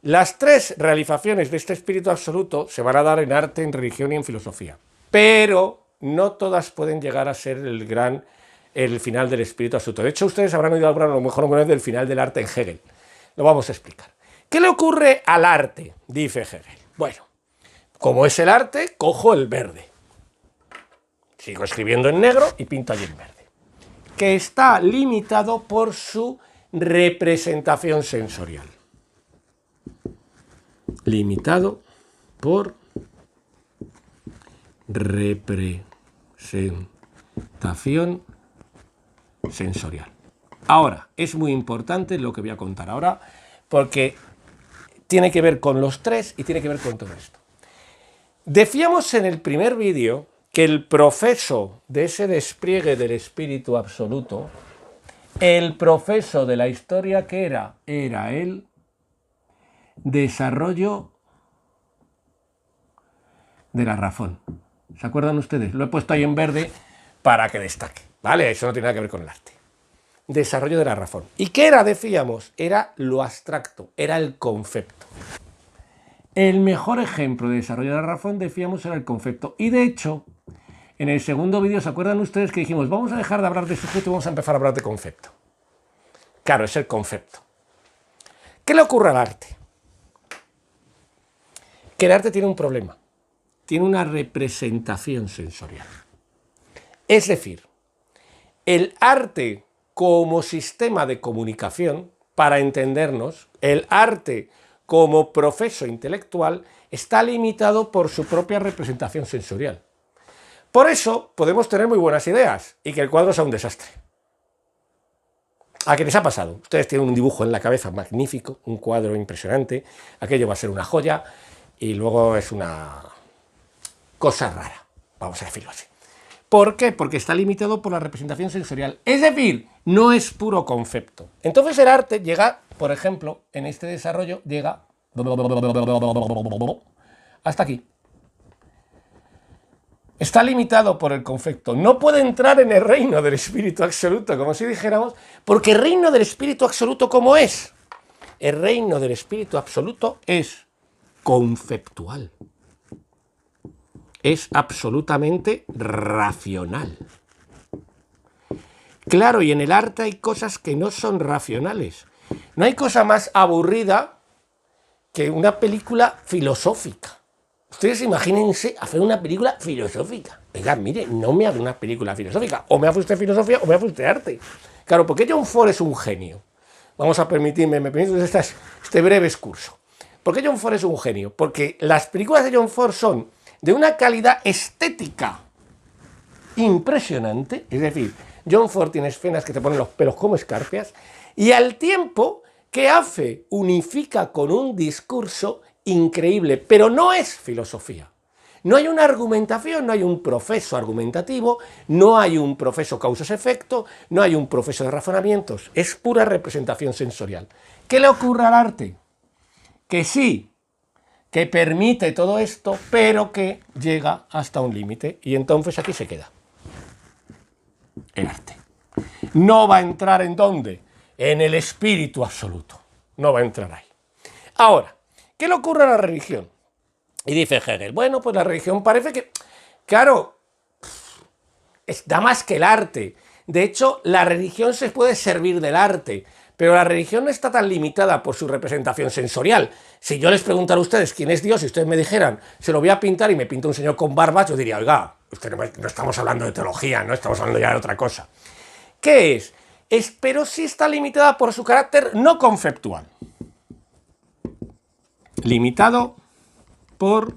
Las 3 realizaciones de este espíritu absoluto se van a dar en arte, en religión y en filosofía. Pero no todas pueden llegar a ser el final del espíritu absoluto. De hecho, ustedes habrán oído hablar a lo mejor alguna vez del final del arte en Hegel. Lo vamos a explicar. ¿Qué le ocurre al arte? Dice Hegel. Bueno, como es el arte, cojo el verde. Sigo escribiendo en negro y pinto allí en verde. Que está limitado por su representación sensorial. Limitado por representación sensorial. Ahora, es muy importante lo que voy a contar ahora, porque tiene que ver con los 3 y tiene que ver con todo esto. Decíamos en el primer vídeo que el proceso de ese despliegue del espíritu absoluto, el proceso de la historia que era el desarrollo de la razón. ¿Se acuerdan ustedes? Lo he puesto ahí en verde para que destaque, ¿vale? Eso no tiene nada que ver con el arte. Desarrollo de la razón. ¿Y qué era? Decíamos, era lo abstracto, era el concepto. El mejor ejemplo de desarrollo de la razón, decíamos, era el concepto. Y de hecho, en el segundo vídeo, ¿se acuerdan ustedes que dijimos, vamos a dejar de hablar de sujeto y vamos a empezar a hablar de concepto? Claro, es el concepto. ¿Qué le ocurre al arte? Que el arte tiene un problema. Tiene una representación sensorial. Es decir, el arte como sistema de comunicación, para entendernos, el arte como proceso intelectual, está limitado por su propia representación sensorial. Por eso podemos tener muy buenas ideas y que el cuadro sea un desastre. ¿A qué les ha pasado? Ustedes tienen un dibujo en la cabeza magnífico, un cuadro impresionante, aquello va a ser una joya y luego es una cosa rara, vamos a decirlo así. ¿Por qué? Porque está limitado por la representación sensorial. Es decir, no es puro concepto. Entonces el arte llega, por ejemplo, en este desarrollo, llega hasta aquí. Está limitado por el concepto. No puede entrar en el reino del espíritu absoluto, como si dijéramos, porque el reino del espíritu absoluto, ¿cómo es? El reino del espíritu absoluto es conceptual. es absolutamente racional. Claro, y en el arte hay cosas que no son racionales. No hay cosa más aburrida que una película filosófica. Ustedes imagínense hacer una película filosófica. Oiga, mire, no me haga una película filosófica. O me hace usted filosofía o me hace usted arte. Claro, porque John Ford es un genio. Vamos a permitirme, me permito este breve excurso. ¿Por qué John Ford es un genio? Porque las películas de John Ford son de una calidad estética impresionante. Es decir, John Ford tiene escenas que te ponen los pelos como escarpias y al tiempo que hace, unifica con un discurso increíble, pero no es filosofía. No hay una argumentación, no hay un proceso argumentativo, no hay un proceso causas-efecto, no hay un proceso de razonamientos, es pura representación sensorial. ¿Qué le ocurre al arte? Que sí, que permite todo esto, pero que llega hasta un límite y entonces aquí se queda. El arte. No va a entrar ¿en dónde? En el espíritu absoluto. No va a entrar ahí. Ahora, ¿qué le ocurre a la religión? Y dice Hegel, bueno, pues la religión parece que, claro, da más que el arte. De hecho, la religión se puede servir del arte, pero la religión no está tan limitada por su representación sensorial. Si yo les preguntara a ustedes quién es Dios y ustedes me dijeran, se lo voy a pintar y me pinta un señor con barba, yo diría, oiga, usted no estamos hablando de teología, no estamos hablando ya de otra cosa. ¿Qué es? Pero sí está limitada por su carácter no conceptual. Limitado por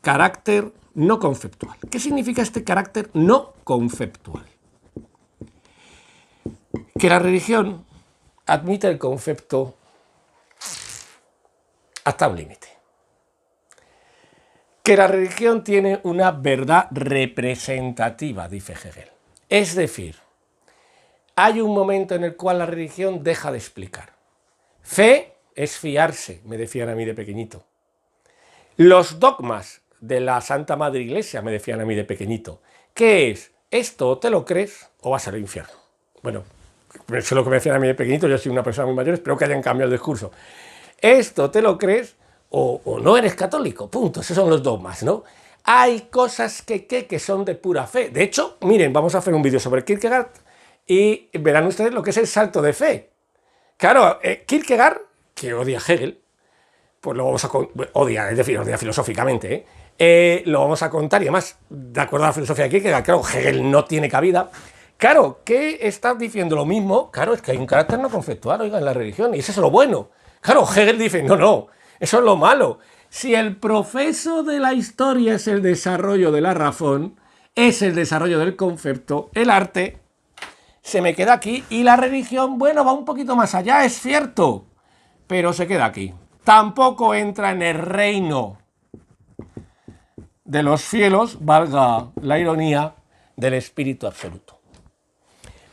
carácter no conceptual. ¿Qué significa este carácter no conceptual? Que la religión admite el concepto hasta un límite. Que la religión tiene una verdad representativa, dice Hegel. Es decir, hay un momento en el cual la religión deja de explicar. Fe es fiarse, me decían a mí de pequeñito. Los dogmas de la Santa Madre Iglesia, me decían a mí de pequeñito. ¿Qué es? ¿Esto o te lo crees o vas al infierno? Bueno, eso es lo que me decían a mí de pequeñito, yo soy una persona muy mayor, espero que hayan cambiado el discurso. Esto te lo crees o no eres católico, punto, esos son los dogmas, ¿no? Hay cosas que son de pura fe. De hecho, miren, vamos a hacer un vídeo sobre Kierkegaard y verán ustedes lo que es el salto de fe. Claro, Kierkegaard, que odia a Hegel, pues lo vamos a odia, es decir, odia filosóficamente, lo vamos a contar, y además, de acuerdo a la filosofía de Kierkegaard, claro, Hegel no tiene cabida. Claro, ¿qué estás diciendo? Lo mismo, claro, es que hay un carácter no conceptual, oiga, en la religión, y eso es lo bueno. Claro, Hegel dice, no, eso es lo malo. Si el proceso de la historia es el desarrollo de la razón, es el desarrollo del concepto, el arte se me queda aquí, y la religión, bueno, va un poquito más allá, es cierto, pero se queda aquí. Tampoco entra en el reino de los cielos, valga la ironía, del espíritu absoluto.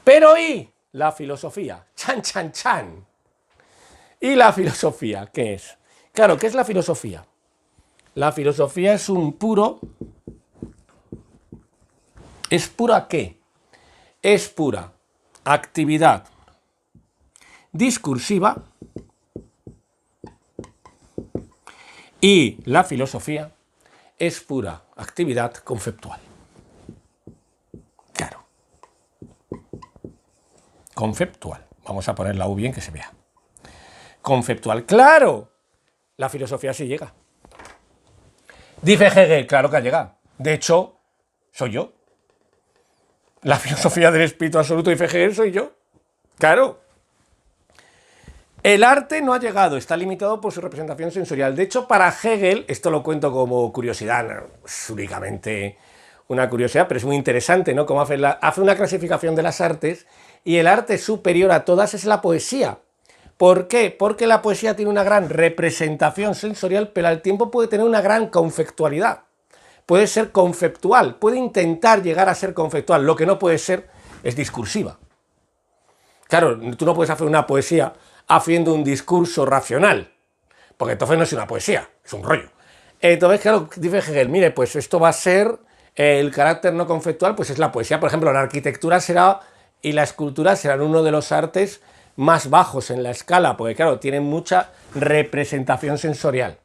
Pero ¿y la filosofía? ¡Chan, chan, chan! ¿Y la filosofía qué es? Claro, ¿qué es la filosofía? La filosofía es un puro... ¿Es pura qué? Es pura actividad discursiva. Y la filosofía es pura actividad conceptual. Claro. Conceptual. Vamos a poner la U bien que se vea. Conceptual. ¡Claro! La filosofía sí llega. Dice Hegel, claro que ha llegado. De hecho, soy yo. La filosofía del espíritu absoluto, dice Hegel, soy yo. Claro. El arte no ha llegado, está limitado por su representación sensorial. De hecho, para Hegel, esto lo cuento como curiosidad, no es únicamente una curiosidad, pero es muy interesante, ¿no? Como hace una clasificación de las artes, y el arte superior a todas es la poesía. ¿Por qué? Porque la poesía tiene una gran representación sensorial, pero al tiempo puede tener una gran conceptualidad. Puede ser conceptual, puede intentar llegar a ser conceptual, lo que no puede ser es discursiva. Claro, tú no puedes hacer una poesía haciendo un discurso racional, porque entonces no es una poesía, es un rollo. Entonces, claro, dice Hegel, mire, pues esto va a ser el carácter no conceptual, pues es la poesía. Por ejemplo, la arquitectura será y la escultura serán uno de los artes más bajos en la escala, porque claro, tienen mucha representación sensorial,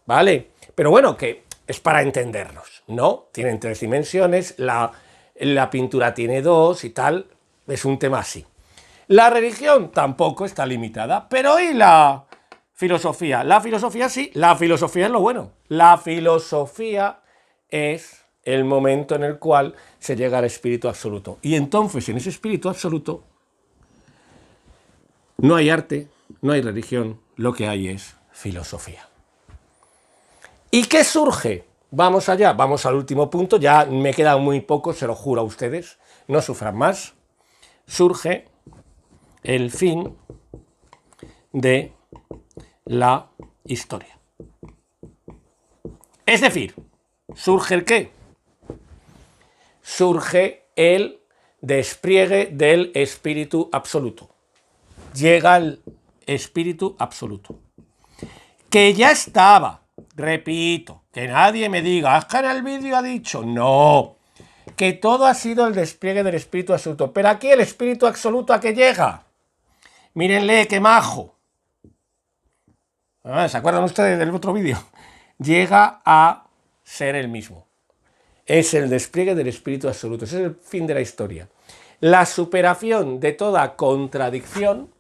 ¿vale? Pero bueno, que es para entendernos, ¿no? Tienen 3 dimensiones, la pintura tiene 2 y tal, es un tema así. La religión tampoco está limitada, pero ¿y la filosofía? La filosofía sí, la filosofía es lo bueno. La filosofía es el momento en el cual se llega al espíritu absoluto. Y entonces, en ese espíritu absoluto, no hay arte, no hay religión, lo que hay es filosofía. ¿Y qué surge? Vamos allá, vamos al último punto, ya me queda muy poco, se lo juro a ustedes, no sufran más. Surge el fin de la historia. Es decir, ¿surge el qué? Surge el despliegue del espíritu absoluto. Llega el espíritu absoluto. Que ya estaba, repito, que nadie me diga, es que en el vídeo ha dicho, no, que todo ha sido el despliegue del espíritu absoluto. Pero aquí el espíritu absoluto, ¿a qué llega? Mírenle, qué majo. ¿Se acuerdan ustedes del otro vídeo? Llega a ser el mismo. Es el despliegue del espíritu absoluto. Ese es el fin de la historia. La superación de toda contradicción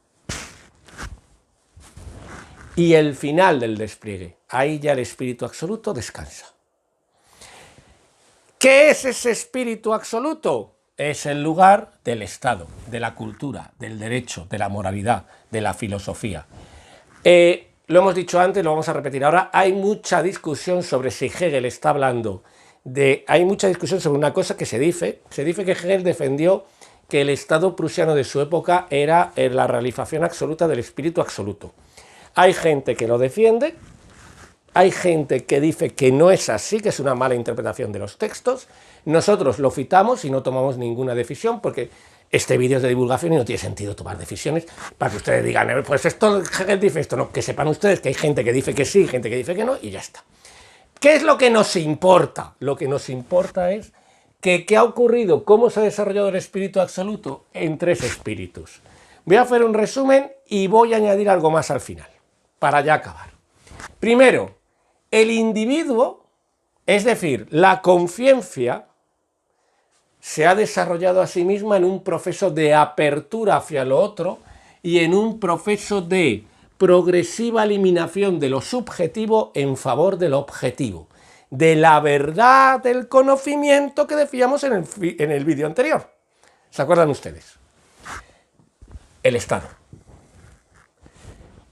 y el final del despliegue. Ahí ya el espíritu absoluto descansa. ¿Qué es ese espíritu absoluto? Es el lugar del Estado, de la cultura, del derecho, de la moralidad, de la filosofía. Lo hemos dicho antes, lo vamos a repetir ahora, hay mucha discusión sobre si Hegel está hablando de... Hay mucha discusión sobre una cosa que se dice que Hegel defendió que el Estado prusiano de su época era la realización absoluta del espíritu absoluto. Hay gente que lo defiende, hay gente que dice que no es así, que es una mala interpretación de los textos. Nosotros lo citamos y no tomamos ninguna decisión porque este vídeo es de divulgación y no tiene sentido tomar decisiones para que ustedes digan, pues esto Hegel dice esto, no, que sepan ustedes que hay gente que dice que sí, gente que dice que no y ya está. ¿Qué es lo que nos importa? Lo que nos importa es que qué ha ocurrido, cómo se ha desarrollado el espíritu absoluto en 3 espíritus. Voy a hacer un resumen y voy a añadir algo más al final, para ya acabar. Primero, el individuo, es decir, la conciencia, se ha desarrollado a sí misma en un proceso de apertura hacia lo otro y en un proceso de progresiva eliminación de lo subjetivo en favor del objetivo, de la verdad del conocimiento que decíamos en el vídeo anterior. ¿Se acuerdan ustedes? El Estado.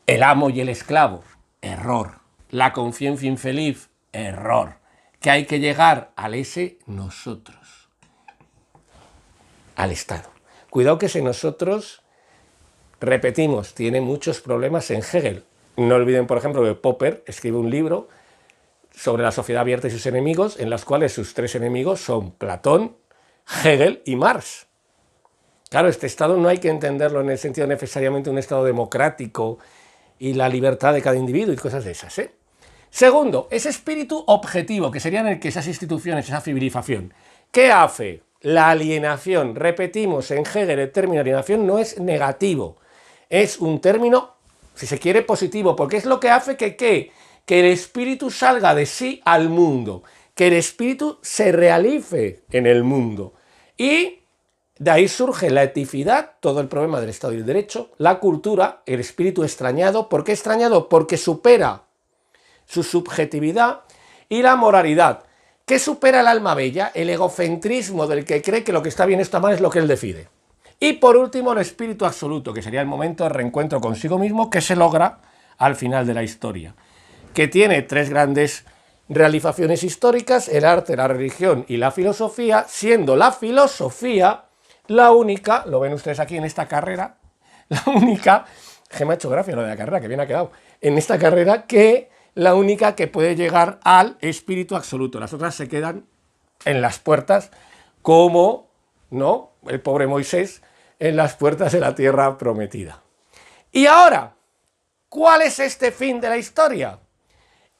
El amo y el esclavo. Error. La conciencia infeliz. Error. Que hay que llegar al ese nosotros. Al Estado. Cuidado que ese nosotros, repetimos, tiene muchos problemas en Hegel. No olviden, por ejemplo, que Popper escribe un libro sobre la sociedad abierta y sus enemigos, en los cuales sus 3 enemigos son Platón, Hegel y Marx. Claro, este Estado no hay que entenderlo en el sentido necesariamente de un Estado democrático y la libertad de cada individuo y cosas de esas, ¿eh? Segundo, ese espíritu objetivo, que sería en el que esas instituciones, esa civilización, ¿qué hace? La alienación. Repetimos, en Hegel el término alienación no es negativo, es un término, si se quiere, positivo, porque es lo que hace que el espíritu salga de sí al mundo, que el espíritu se realice en el mundo. Y de ahí surge la eticidad, todo el problema del Estado y el derecho, la cultura, el espíritu extrañado. ¿Por qué extrañado? Porque supera su subjetividad, y la moralidad, que supera el alma bella, el egocentrismo del que cree que lo que está bien o está mal es lo que él decide. Y por último, el espíritu absoluto, que sería el momento de reencuentro consigo mismo que se logra al final de la historia, que tiene 3 grandes realizaciones históricas: el arte, la religión y la filosofía, siendo la filosofía la única, lo ven ustedes aquí en esta carrera, la única, que me ha hecho gracia lo de la carrera, que bien ha quedado, en esta carrera, que la única que puede llegar al espíritu absoluto. Las otras se quedan en las puertas, como, ¿no?, el pobre Moisés en las puertas de la tierra prometida. Y ahora, ¿cuál es este fin de la historia?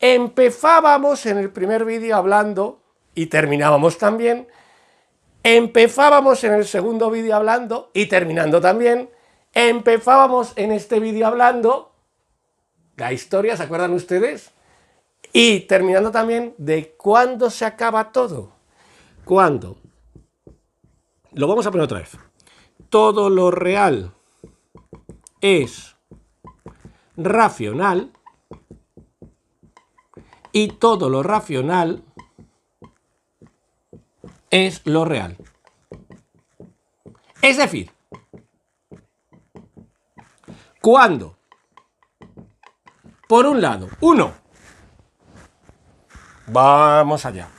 Empezábamos en el primer vídeo hablando, y terminábamos también, empezábamos en el segundo vídeo hablando, y terminando también, empezábamos en este vídeo hablando, la historia, ¿se acuerdan ustedes? Y terminando también de cuándo se acaba todo. Cuando, lo vamos a poner otra vez, todo lo real es racional y todo lo racional es lo real. Es decir, cuando, por un lado, vamos allá,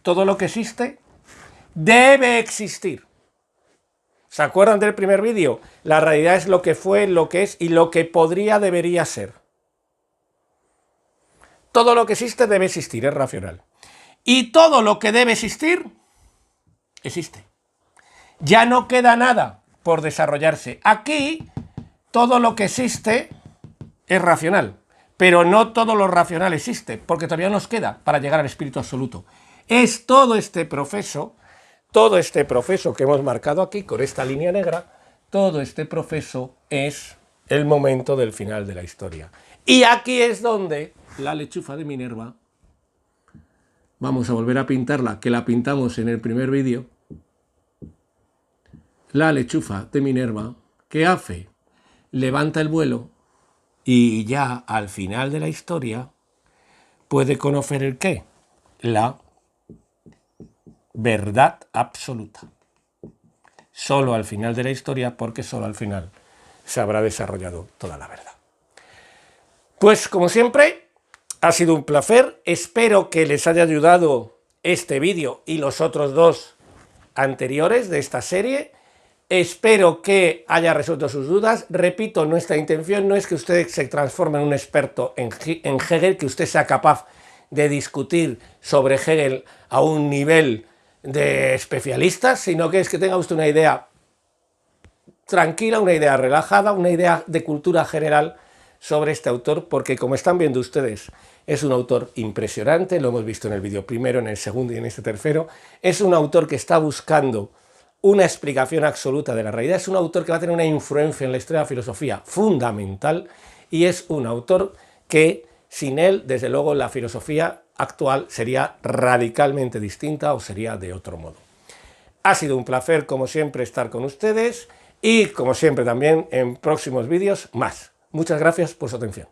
todo lo que existe debe existir. ¿Se acuerdan del primer vídeo? La realidad es lo que fue, lo que es y lo que debería ser. Todo lo que existe debe existir, es racional. Y todo lo que debe existir, existe. Ya no queda nada por desarrollarse. Aquí, todo lo que existe es racional, pero no todo lo racional existe, porque todavía nos queda para llegar al espíritu absoluto. Es todo este proceso que hemos marcado aquí con esta línea negra, todo este proceso es el momento del final de la historia. Y aquí es donde la lechuza de Minerva, vamos a volver a pintarla, que la pintamos en el primer vídeo, la lechuza de Minerva, ¿qué hace? Levanta el vuelo y ya al final de la historia puede conocer el qué, la verdad absoluta. Solo al final de la historia, porque solo al final se habrá desarrollado toda la verdad. Pues como siempre, ha sido un placer. Espero que les haya ayudado este vídeo y los otros dos anteriores de esta serie. Espero que haya resuelto sus dudas. Repito, nuestra intención no es que usted se transforme en un experto en Hegel, que usted sea capaz de discutir sobre Hegel a un nivel de especialistas, sino que es que tenga usted una idea tranquila, una idea relajada, una idea de cultura general sobre este autor, porque como están viendo ustedes, es un autor impresionante, lo hemos visto en el vídeo primero, en el segundo y en este tercero. Es un autor que está buscando una explicación absoluta de la realidad, es un autor que va a tener una influencia en la historia de la filosofía fundamental, y es un autor que sin él, desde luego, la filosofía actual sería radicalmente distinta o sería de otro modo. Ha sido un placer, como siempre, estar con ustedes y, como siempre, también en próximos vídeos más. Muchas gracias por su atención.